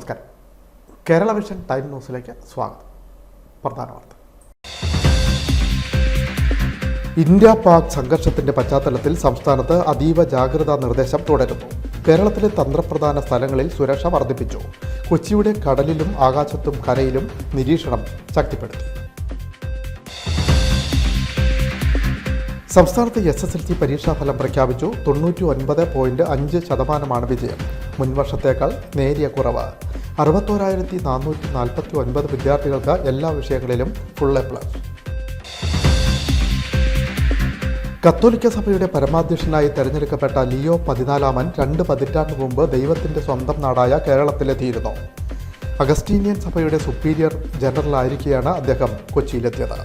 നമസ്കാരം. Kerala vision time ന്യൂസിലേക്ക് സ്വാഗതം. പ്രധാന വാർത്ത. ഇന്ത്യ പാക് സംഘർഷത്തിന്റെ പശ്ചാത്തലത്തിൽ സംസ്ഥാനത്ത് അതീവ ജാഗ്രതാ നിർദ്ദേശം തുടരുന്നു. കേരളത്തിലെ തന്ത്രപ്രധാന സ്ഥലങ്ങളിൽ സുരക്ഷ വർദ്ധിപ്പിച്ചു. കൊച്ചിയുടെ കടലിലും ആകാശത്തും കരയിലും നിരീക്ഷണം ശക്തിപ്പെടുത്തി. സംസ്ഥാനത്ത് SSLC പരീക്ഷാഫലം പ്രഖ്യാപിച്ചു. 99.5% വിജയം. മുൻവർഷത്തേക്കാൾ നേരിയ കുറവ്. 61,449 വിദ്യാർത്ഥികൾക്ക് എല്ലാ വിഷയങ്ങളിലും ഫുൾ A+. കത്തോലിക്ക സഭയുടെ പരമാധ്യക്ഷനായി തെരഞ്ഞെടുക്കപ്പെട്ട ലിയോ 14 2 പതിറ്റാണ്ട് മുമ്പ് ദൈവത്തിൻ്റെ സ്വന്തം നാടായ കേരളത്തിലെത്തിയിരുന്നു. അഗസ്റ്റീനിയൻ സഭയുടെ സുപ്പീരിയർ ജനറൽ ആയിരിക്കെയാണ് അദ്ദേഹം കൊച്ചിയിലെത്തിയത്.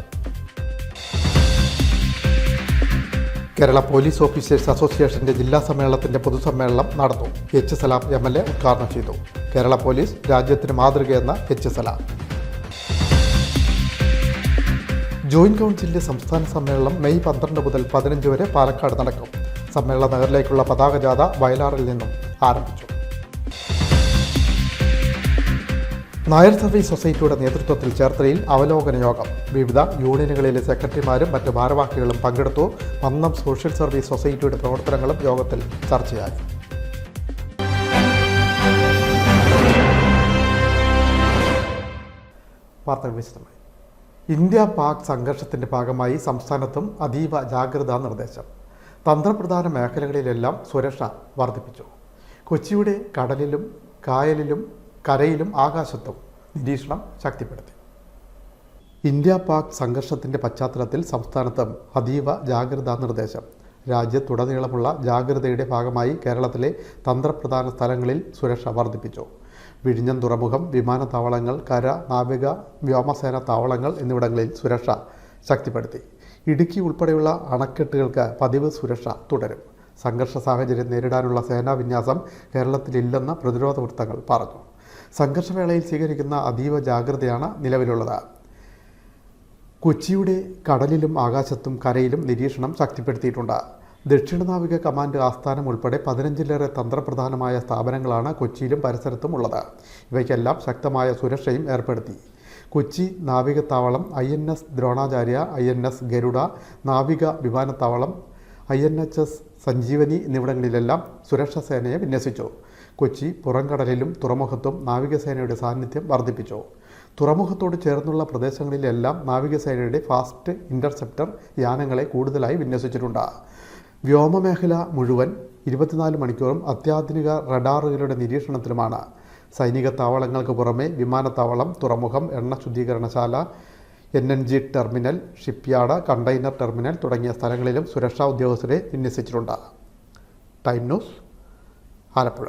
കേരള പോലീസ് ഓഫീസേഴ്സ് അസോസിയേഷന്റെ ജില്ലാ സമ്മേളനത്തിന്റെ പൊതുസമ്മേളനം നടന്നു. H. സലാം MLA ഉദ്ഘാടനം ചെയ്തു. കേരള പോലീസ് രാജ്യത്തിന് മാതൃകയെന്ന H. സലാം. ജോയിന്റ് കൗൺസിലിന്റെ സംസ്ഥാന സമ്മേളനം മെയ് 12 മുതൽ 15 വരെ പാലക്കാട് നടക്കും. സമ്മേളന നഗറിലേക്കുള്ള പതാക ജാഥ വയലാറിൽ നിന്നും ആരംഭിച്ചു. നായർ സർവീസ് സൊസൈറ്റിയുടെ നേതൃത്വത്തിൽ ചേർത്തലയിൽ അവലോകന യോഗം. വിവിധ യൂണിയനുകളിലെ സെക്രട്ടറിമാരും മറ്റ് ഭാരവാഹികളും പങ്കെടുത്തു. മന്നം സോഷ്യൽ സർവീസ് സൊസൈറ്റിയുടെ പ്രവർത്തനങ്ങളും യോഗത്തിൽ ചർച്ചയായി. വാർത്തകൾ വിശദമായി. ഇന്ത്യ പാക് സംഘർഷത്തിന്റെ ഭാഗമായി സംസ്ഥാനത്തും അതീവ ജാഗ്രതാ നിർദ്ദേശം. തന്ത്രപ്രധാന മേഖലകളിലെല്ലാം സുരക്ഷ വർദ്ധിപ്പിച്ചു. കൊച്ചിയുടെ കടലിലും കായലിലും കരയിലും ആകാശത്തും നിരീക്ഷണം ശക്തിപ്പെടുത്തി. ഇന്ത്യ പാക് സംഘർഷത്തിന്റെ പശ്ചാത്തലത്തിൽ സംസ്ഥാനത്തും അതീവ ജാഗ്രതാ നിർദ്ദേശം. രാജ്യത്തുടനീളമുള്ള ജാഗ്രതയുടെ ഭാഗമായി കേരളത്തിലെ തന്ത്രപ്രധാന സ്ഥലങ്ങളിൽ സുരക്ഷ വർദ്ധിപ്പിച്ചു. വിഴിഞ്ഞം തുറമുഖം, വിമാനത്താവളങ്ങൾ, കര, നാവിക, വ്യോമസേന താവളങ്ങൾ എന്നിവിടങ്ങളിൽ സുരക്ഷ ശക്തിപ്പെടുത്തി. ഇടുക്കി ഉൾപ്പെടെയുള്ള അണക്കെട്ടുകൾക്ക് പതിവ് സുരക്ഷ തുടരും. സംഘർഷ സാഹചര്യം നേരിടാനുള്ള സേനാവിന്യാസം കേരളത്തിലില്ലെന്ന് പ്രതിരോധ വൃത്തങ്ങൾ പറഞ്ഞു. സംഘർഷവേളയിൽ സ്വീകരിക്കുന്ന അതീവ ജാഗ്രതയാണ് നിലവിലുള്ളത്. കൊച്ചിയുടെ കടലിലും ആകാശത്തും കരയിലും നിരീക്ഷണം ശക്തിപ്പെടുത്തിയിട്ടുണ്ട്. ദക്ഷിണ നാവിക കമാൻഡ് ആസ്ഥാനം ഉൾപ്പെടെ 15ലേറെ തന്ത്രപ്രധാനമായ സ്ഥാപനങ്ങളാണ് കൊച്ചിയിലും പരിസരത്തും ഉള്ളത്. ഇവയ്ക്കെല്ലാം ശക്തമായ സുരക്ഷയും ഏർപ്പെടുത്തി. കൊച്ചി നാവികത്താവളം, INS ദ്രോണാചാര്യ, INS ഗരുഡ, നാവിക വിമാനത്താവളം, INHS സഞ്ജീവനി എന്നിവിടങ്ങളിലെല്ലാം സുരക്ഷാ സേനയെ വിന്യസിച്ചു. കൊച്ചി പുറംകടലിലും തുറമുഖത്തും നാവികസേനയുടെ സാന്നിധ്യം വർദ്ധിപ്പിച്ചു. തുറമുഖത്തോട് ചേർന്നുള്ള പ്രദേശങ്ങളിലെല്ലാം നാവികസേനയുടെ ഫാസ്റ്റ് ഇൻ്റർസെപ്റ്റർ യാനങ്ങളെ കൂടുതലായി വിന്യസിച്ചിട്ടുണ്ട്. വ്യോമമേഖല മുഴുവൻ 24 മണിക്കൂറും അത്യാധുനിക റഡാറുകളുടെ നിരീക്ഷണത്തിലുമാണ്. സൈനിക താവളങ്ങൾക്ക് പുറമെ വിമാനത്താവളം, തുറമുഖം, എണ്ണ ശുദ്ധീകരണശാല, NNG terminal, shipyard, container terminal തുടങ്ങിയ സ്ഥലങ്ങളിലും സുരക്ഷാ ഉദ്യോഗസ്ഥരെ വിന്യസിച്ചിട്ടുണ്ട്. Time News, Alappuzha.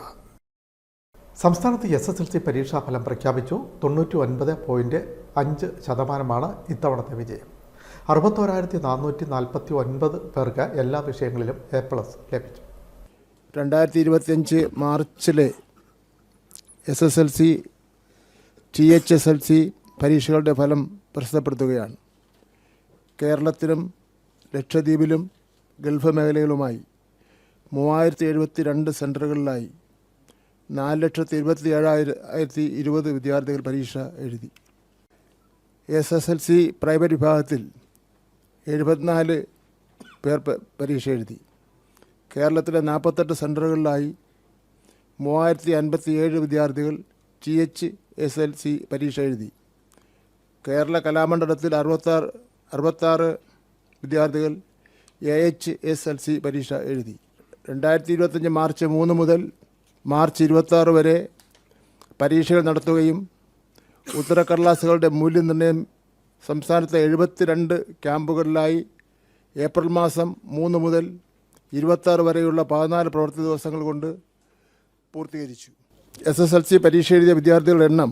സംസ്ഥാനത്ത് SSLC പരീക്ഷാഫലം പ്രഖ്യാപിച്ചു. 99.5% ഇത്തവണത്തെ വിജയം. 61,449 പേർക്ക് എല്ലാ വിഷയങ്ങളിലും A+ ലഭിച്ചു. 2025 മാർച്ചിലെ SSLC, THSLC പരീക്ഷകളുടെ ഫലം പ്രസിദ്ധപ്പെടുത്തുകയാണ്. കേരളത്തിലും ലക്ഷദ്വീപിലും ഗൾഫ് മേഖലകളുമായി 3072 സെൻറ്ററുകളിലായി 4,27,020 വിദ്യാർത്ഥികൾ പരീക്ഷ എഴുതി. SSLC പ്രൈവറ്റ് വിഭാഗത്തിൽ 74 പേർ പരീക്ഷ എഴുതി. കേരളത്തിലെ 48 സെൻറ്ററുകളിലായി 3057 വിദ്യാർത്ഥികൾ THSLC പരീക്ഷ എഴുതി. കേരള കലാമണ്ഡലത്തിൽ 66 വിദ്യാർത്ഥികൾ AHSLC പരീക്ഷ എഴുതി. 2025 മാർച്ച് 3 മുതൽ മാർച്ച് 26 വരെ പരീക്ഷകൾ നടത്തുകയും ഉത്തരക്കടലാസുകളുടെ മൂല്യനിർണ്ണയം സംസ്ഥാനത്തെ 72 ക്യാമ്പുകളിലായി ഏപ്രിൽ മാസം 3 മുതൽ 26 വരെയുള്ള 14 പ്രവൃത്തി ദിവസങ്ങൾ കൊണ്ട് പൂർത്തീകരിച്ചു. SSLC പരീക്ഷ എഴുതിയ വിദ്യാർത്ഥികളുടെ എണ്ണം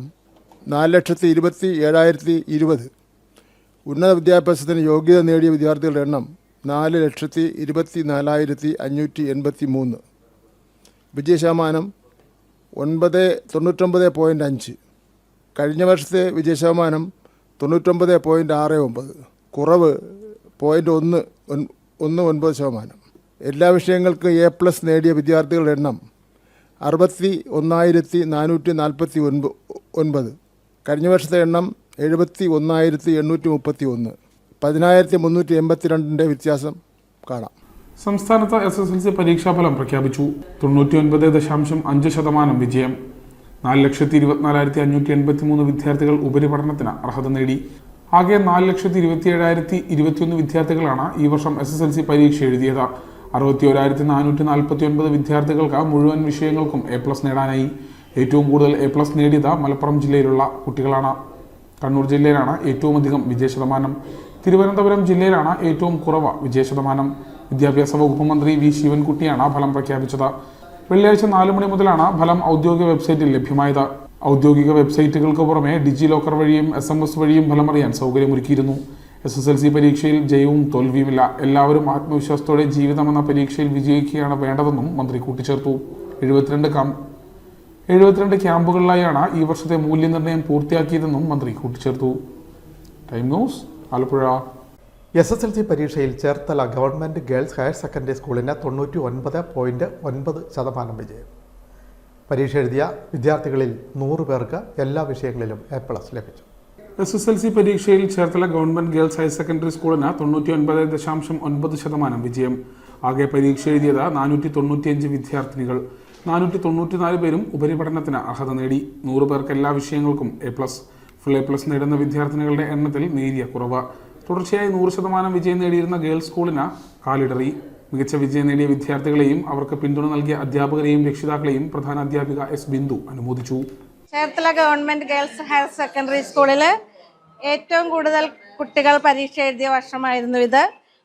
4,27,020. ഉന്നത വിദ്യാഭ്യാസത്തിന് യോഗ്യത നേടിയ വിദ്യാർത്ഥികളുടെ എണ്ണം 4,24,583. വിജയശതമാനം 99.5. കഴിഞ്ഞ വർഷത്തെ വിജയശതമാനം 99.69. കുറവ് 0.19%. എല്ലാ വിഷയങ്ങൾക്കും A+ നേടിയ വിദ്യാർത്ഥികളുടെ എണ്ണം 61,449. കഴിഞ്ഞ വർഷത്തെ എണ്ണം 71,831. 10,382 വ്യത്യാസം കാണാം. സംസ്ഥാനത്ത് SSLC പരീക്ഷാഫലം പ്രഖ്യാപിച്ചു. 99.5% വിജയം. 4,24,583 വിദ്യാർത്ഥികൾ ഉപരിപഠനത്തിന് അർഹത നേടി. ആകെ 4,27,021 വിദ്യാർത്ഥികളാണ് ഈ വർഷം SSLC പരീക്ഷ എഴുതിയത്. 61,449 വിദ്യാർത്ഥികൾക്ക് മുഴുവൻ വിഷയങ്ങൾക്കും A+ നേടാനായി. ഏറ്റവും കൂടുതൽ A+ നേടിയത് മലപ്പുറം ജില്ലയിലുള്ള കുട്ടികളാണ്. കണ്ണൂർ ജില്ലയിലാണ് ഏറ്റവും അധികം വിജയശതമാനം. തിരുവനന്തപുരം ജില്ലയിലാണ് ഏറ്റവും കുറവ് വിജയശതമാനം. വിദ്യാഭ്യാസ വകുപ്പ് മന്ത്രി V. ശിവൻകുട്ടിയാണ് ഫലം പ്രഖ്യാപിച്ചത്. വെള്ളിയാഴ്ച 4 മണി മുതലാണ് ഫലം ഔദ്യോഗിക വെബ്സൈറ്റിൽ ലഭ്യമായത്. ഔദ്യോഗിക വെബ്സൈറ്റുകൾക്ക് പുറമെ ഡിജി ലോക്കർ വഴിയും SMS വഴിയും ഫലമറിയാൻ സൗകര്യമൊരുക്കിയിരുന്നു. SSLC പരീക്ഷയിൽ ജയവും തോൽവിയുമില്ല. എല്ലാവരും ആത്മവിശ്വാസത്തോടെ ജീവിതമെന്ന പരീക്ഷയിൽ വിജയിക്കുകയാണ് വേണ്ടതെന്നും മന്ത്രി കൂട്ടിച്ചേർത്തു. 72 ക്യാമ്പുകളിലായാണ് ഈ വർഷത്തെ മൂല്യനിർണ്ണയം പൂർത്തിയാക്കിയതെന്നും മന്ത്രി കൂട്ടിച്ചേർത്തു. Time News, Alappuzha. SSLC പരീക്ഷയിൽ Cherthala government girls higher secondary സ്കൂളിന് 99.9% വിജയം. പരീക്ഷ എഴുതിയ വിദ്യാർത്ഥികളിൽ 100 പേർക്ക് എല്ലാ വിഷയങ്ങളിലും A+ ലഭിച്ചു. SSLC പരീക്ഷയിൽ Cherthala government girls higher secondary സ്കൂളിന് 99.9% വിജയം. ആകെ പരീക്ഷ എഴുതിയത് 495 വിദ്യാർത്ഥിനികൾ. 494 പേരും ഉപരിപഠനത്തിന് അർഹത നേടി. 100 പേർക്ക് എല്ലാ വിഷയങ്ങൾക്കും A+. ഫുൾ A+ നേടുന്ന വിദ്യാർത്ഥിനികളുടെ എണ്ണത്തിൽ നേരിയ കുറവ്. തുടർച്ചയായി 100% വിജയം നേടിയിരുന്ന ഗേൾസ് സ്കൂളിന് കാലിടറി. മികച്ച വിജയം നേടിയ വിദ്യാർത്ഥികളെയും അവർക്ക് പിന്തുണ നൽകിയ അധ്യാപകരെയും രക്ഷിതാക്കളെയും പ്രധാന അധ്യാപിക S. ബിന്ദു അനുമോദിച്ചു. Cherthala government girls higher Secondary സ്കൂളിൽ ഏറ്റവും കൂടുതൽ കുട്ടികൾ പരീക്ഷ എഴുതിയ വർഷമായിരുന്നു ഇത്.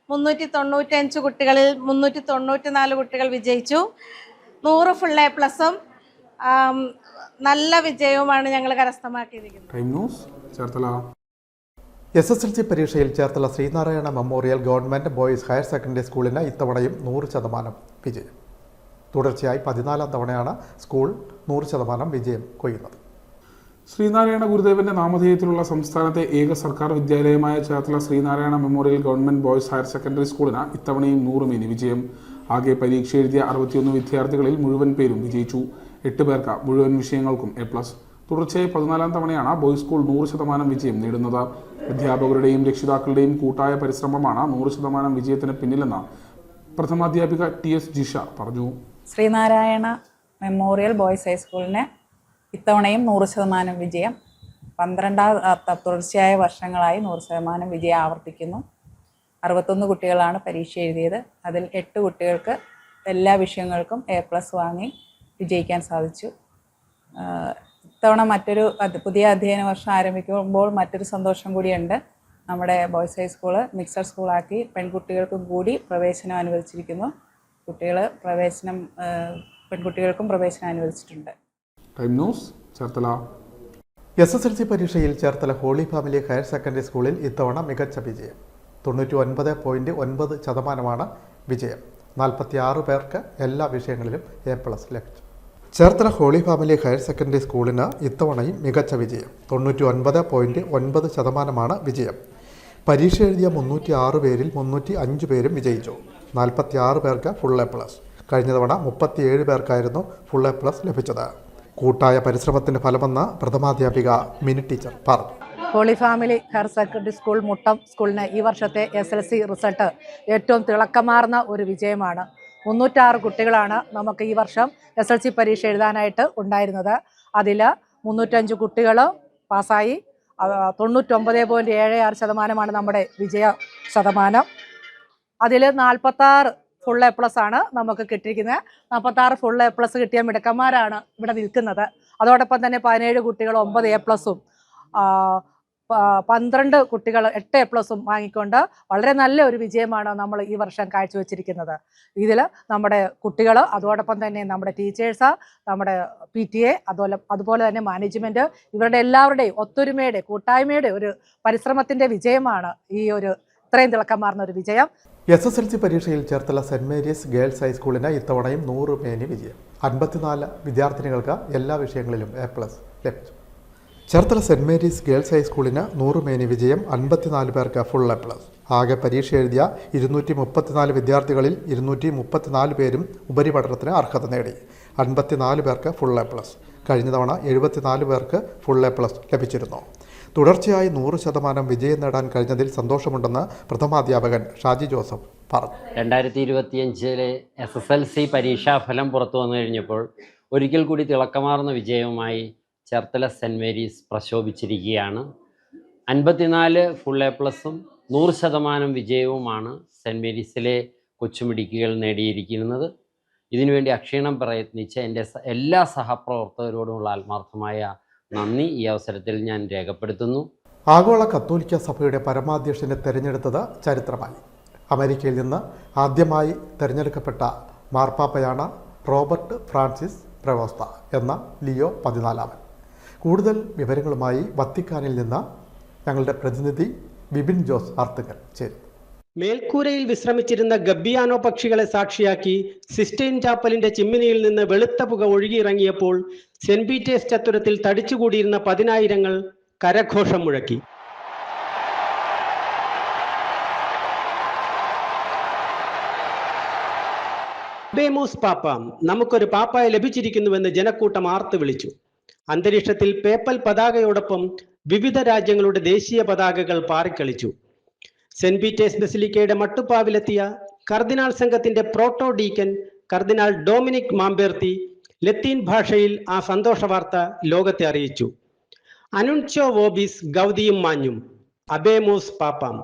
395 കുട്ടികളിൽ 394 കുട്ടികൾ വിജയിച്ചു. 100 ഫുൾ A+, നല്ല വിജയവുമാണ് ഞങ്ങൾ കരസ്ഥമാക്കിയിരിക്കുന്നത്. Time News, Cherthala. SSLC പരീക്ഷയിൽ Cherthala Sreenarayana memorial government boys higher secondary സ്കൂളിന് ഇത്തവണയും 100% വിജയം. തുടർച്ചയായി 14ാം തവണയാണ് സ്കൂൾ 100% വിജയം കൊയ്യുന്നത്. ശ്രീനാരായണ ഗുരുദേവന്റെ നാമധേയത്തിലുള്ള സംസ്ഥാനത്തെ ഏക സർക്കാർ വിദ്യാലയമായ Cherthala Sreenarayana memorial government boys higher secondary സ്കൂളിന് ഇത്തവണയും 100 മേനി വിജയം. ആകെ പരീക്ഷ എഴുതിയ 61 വിദ്യാർത്ഥികളിൽ മുഴുവൻ പേരും വിജയിച്ചു. 8 പേർക്ക് മുഴുവൻ വിഷയങ്ങൾക്കും A+. തുടർച്ചയായി 14ാം തവണയാണ് ബോയ്സ് സ്കൂൾ 100% വിജയം നേടുന്നത്. അധ്യാപകരുടെയും രക്ഷിതാക്കളുടെയും കൂട്ടായ പരിശ്രമമാണ് 100% വിജയത്തിന് പിന്നിലെന്ന് പ്രഥമാധ്യാപിക TS ജിഷ പറഞ്ഞു. ശ്രീനാരായണ മെമ്മോറിയൽ ബോയ്സ് ഹൈസ്കൂളിന് ഇത്തവണയും 100% വിജയം. 12 തുടർച്ചയായ വർഷങ്ങളായി 100% വിജയം ആവർത്തിക്കുന്നു. 61 കുട്ടികളാണ് പരീക്ഷ എഴുതിയത്. അതിൽ 8 കുട്ടികൾക്ക് എല്ലാ വിഷയങ്ങൾക്കും A+ വാങ്ങി വിജയിക്കാൻ സാധിച്ചു. ഇത്തവണ പുതിയ അധ്യയന വർഷം ആരംഭിക്കുമ്പോൾ മറ്റൊരു സന്തോഷം കൂടിയുണ്ട്. നമ്മുടെ ബോയ്സ് ഹൈസ്കൂള് മിക്സഡ് സ്കൂളാക്കി പെൺകുട്ടികൾക്കും കൂടി പ്രവേശനം അനുവദിച്ചിരിക്കുന്നു. പെൺകുട്ടികൾക്കും പ്രവേശനം അനുവദിച്ചിട്ടുണ്ട്. Time News, Cherthala. SSLC പരീക്ഷയിൽ Cherthala Holy Family Higher Secondary സ്കൂളിൽ ഇത്തവണ മികച്ച വിജയം. 99.9% വിജയം. 46 പേർക്ക് എല്ലാ വിഷയങ്ങളിലും A+ ലഭിച്ചു. Cherthala Holy Family Higher secondary സ്കൂളിന് ഇത്തവണയും മികച്ച വിജയം. 99.9% വിജയം. പരീക്ഷ എഴുതിയ 306 പേരിൽ 305 പേരും വിജയിച്ചു. 46 പേർക്ക് ഫുൾ A+. കഴിഞ്ഞ തവണ 37 പേർക്കായിരുന്നു ഫുൾ A+ ലഭിച്ചത്. കൂട്ടായ പരിശ്രമത്തിൻ്റെ ഫലമെന്ന് പ്രഥമാധ്യാപിക മിനി ടീച്ചർ പറഞ്ഞു. Holy Family Higher secondary School Muttom സ്കൂളിന് ഈ വർഷത്തെ SSLC റിസൾട്ട് ഏറ്റവും തിളക്കമാർന്ന ഒരു വിജയമാണ്. 306 കുട്ടികളാണ് നമുക്ക് ഈ വർഷം SSLC പരീക്ഷ എഴുതാനായിട്ട് ഉണ്ടായിരുന്നത്. അതിൽ 305 കുട്ടികൾ പാസ്സായി. 99.76% നമ്മുടെ വിജയ ശതമാനം. അതിൽ 46 ഫുൾ A+ ആണ് നമുക്ക് കിട്ടിയിരിക്കുന്നത്. 46 ഫുൾ A+ കിട്ടിയ മിടുക്കന്മാരാണ് ഇവിടെ നിൽക്കുന്നത്. അതോടൊപ്പം തന്നെ 17 കുട്ടികൾ 9 A+, 12 കുട്ടികൾ 8 A+ വാങ്ങിക്കൊണ്ട് വളരെ നല്ല ഒരു വിജയമാണ് നമ്മൾ ഈ വർഷം കാഴ്ചവെച്ചിരിക്കുന്നത്. ഇതിൽ നമ്മുടെ കുട്ടികൾ, അതോടൊപ്പം തന്നെ നമ്മുടെ ടീച്ചേഴ്സ്, നമ്മുടെ PTA, അതുപോലെ തന്നെ മാനേജ്മെൻറ്റ്, ഇവരുടെ എല്ലാവരുടെയും ഒത്തൊരുമയുടെ കൂട്ടായ്മയുടെ ഒരു പരിശ്രമത്തിൻ്റെ വിജയമാണ് ഈ ഒരു ഇത്രയും തിളക്കമാർന്ന ഒരു വിജയം. SSLC പരീക്ഷയിൽ ചേർത്തല സെൻറ് മേരീസ് ഗേൾസ് ഹൈസ്കൂളിന് ഇത്തവണയും 100 മേനി വിജയം. 54 വിദ്യാർത്ഥിനികൾക്ക് എല്ലാ വിഷയങ്ങളിലും A+ ലഭിച്ചു. ചേർത്തല സെൻറ് മേരീസ് ഗേൾസ് ഹൈസ്കൂളിന് 100 മേനി വിജയം, 54 പേർക്ക് ഫുൾ എ പ്ലസ്. ആകെ പരീക്ഷ എഴുതിയ 234 വിദ്യാർത്ഥികളിൽ 234 പേരും ഉപരിപഠനത്തിന് അർഹത നേടി. 54 പേർക്ക് ഫുൾ എ പ്ലസ്. കഴിഞ്ഞ തവണ 74 പേർക്ക് ഫുൾ എ പ്ലസ് ലഭിച്ചിരുന്നു. തുടർച്ചയായി 100% വിജയം നേടാൻ കഴിഞ്ഞതിൽ സന്തോഷമുണ്ടെന്ന് പ്രഥമാധ്യാപകൻ ഷാജി ജോസഫ് പറഞ്ഞു. 2025 SSLC പരീക്ഷാഫലം പുറത്തു വന്നു കഴിഞ്ഞപ്പോൾ ഒരിക്കൽ കൂടി തിളക്കമാർന്ന വിജയവുമായി ചേർത്തല സെൻറ് മേരീസ് പ്രശോഭിച്ചിരിക്കുകയാണ്. 54 ഫുൾ എ പ്ലസും 100% വിജയവുമാണ് സെൻറ് മേരീസിലെ കൊച്ചുമിടുക്കികൾ നേടിയിരിക്കുന്നത്. ഇതിനുവേണ്ടി അക്ഷീണം പ്രയത്നിച്ച എൻ്റെ എല്ലാ സഹപ്രവർത്തകരോടുമുള്ള ആത്മാർത്ഥമായ നന്ദി ഈ അവസരത്തിൽ ഞാൻ രേഖപ്പെടുത്തുന്നു. ആഗോള കത്തോലിക്ക സഭയുടെ പരമാധ്യക്ഷനെ തെരഞ്ഞെടുത്തത് ചരിത്രമായി. അമേരിക്കയിൽ നിന്ന് ആദ്യമായി തെരഞ്ഞെടുക്കപ്പെട്ട മാർപ്പാപ്പയാണ് റോബർട്ട് ഫ്രാൻസിസ് പ്രവോസ്ത എന്ന ലിയോ 14. കൂടുതൽ വിവരങ്ങളുമായി വത്തിക്കാനിൽ നിന്ന് ഞങ്ങളുടെ പ്രതിനിധി ബിബിൻ ജോസ് ആർത്തുങ്കൽ ചേരും. മേൽക്കൂരയിൽ വിശ്രമിച്ചിരുന്ന ഗബ്ബിയാനോ പക്ഷികളെ സാക്ഷിയാക്കി സിസ്റ്റൈൻ ചാപ്പലിന്റെ ചിമ്മിനിയിൽ നിന്ന് വെളുത്ത പുക ഒഴുകിയിറങ്ങിയപ്പോൾ സെന്റ് പീറ്റേഴ്സ് ചത്തുരത്തിൽ തടിച്ചുകൂടിയിരുന്ന 10,000 കരഘോഷം മുഴക്കി. ബേമൂസ് പാപ്പാം, നമുക്കൊരു പാപ്പായെ ലഭിച്ചിരിക്കുന്നുവെന്ന് ജനക്കൂട്ടം ആർത്ത് വിളിച്ചു. അന്തരീക്ഷത്തിൽ പേപ്പൽ പതാകയോടൊപ്പം വിവിധ രാജ്യങ്ങളുടെ ദേശീയ പതാകകൾ പാറിക്കളിച്ചു. സെന്റ് പീറ്റേഴ്സ് ബസിലിക്കയുടെ മട്ടുപ്പാവിലെത്തിയ കർദിനാൾ സംഘത്തിന്റെ പ്രോട്ടോ ഡീക്കൻ കർദിനാൾ ഡൊമിനിക് മാമ്പേർത്തി ലത്തീൻ ഭാഷയിൽ ആ സന്തോഷ വാർത്ത ലോകത്തെ അറിയിച്ചു. അനുൻചോ വോബിസ് ഗൗദിയും മാഞ്ഞും, അബേമോസ് പാപ്പാം,